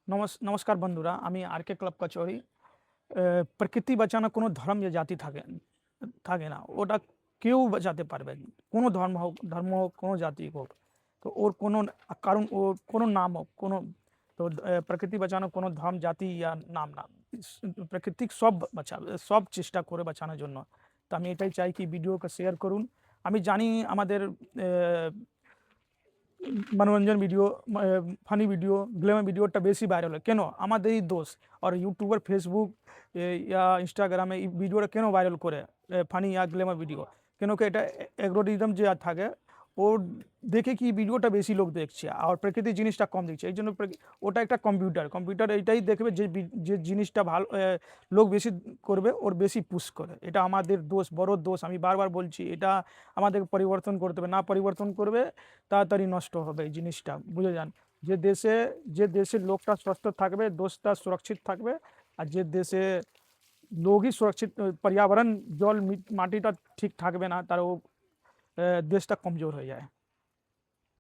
নমস্কার বন্ধুরা, আমি আর কে ক্লাব কচুরি। প্রকৃতি বাঁচানো কোনো ধর্ম বা জাতি থাকে থাকে না, ওটা কেউ বাঁচাতে পারবে। কোনো ধর্ম হোক, কোনো জাতি হোক, তো ওর কোনো কারণ, ওর কোনো নাম হোক, কোনো, তো প্রকৃতি বাঁচানো কোনো ধর্ম, জাতি ইয়া নাম না। প্রকৃতি সব বাঁচাবে, সব চেষ্টা করে বাঁচানোর জন্য। তো আমি এটাই চাই কি ভিডিওকে শেয়ার করুন। আমি জানি আমাদের मनोरंजन वीडियो, ফানি ভিডিও, গ্ল্যামার ভিডিওটা বেশি ভাইরাল হয় কেন? আমাদেরই দোষ। আর ইউটিউবার, ফেসবুক ইয়া ইনস্টাগ্রামে এই ভিডিওটা কেন ভাইরাল করে? ফানি ইয়া গ্ল্যামার ভিডিও কেন? কি এটা অ্যালগোরিদম যে থাকে, ওর দেখে কি ভিডিওটা বেশি লোক দেখছে আর প্রকৃতির জিনিসটা কম দেখছে। এই জন্য ওটা একটা কম্পিউটার এইটাই দেখবে যে যে জিনিসটা ভালো লোক বেশি করবে, ওর বেশি পুশ করে। এটা আমাদের দোষ, বড় দোষ। আমি বারবার বলছি, এটা আমাদেরকে পরিবর্তন করতে হবে। না পরিবর্তন করবে, তাড়াতাড়ি নষ্ট হবে এই জিনিসটা, বুঝে যান। যে দেশে যে দেশের লোকটা সুস্থ থাকবে, দেশটা সুরক্ষিত থাকবে। আর যে দেশে লোকই সুরক্ষিত, पर्यावरण, জল, মাটিটা ঠিক থাকবে না, তার ও দেশটা কমজোর হয়ে যায়।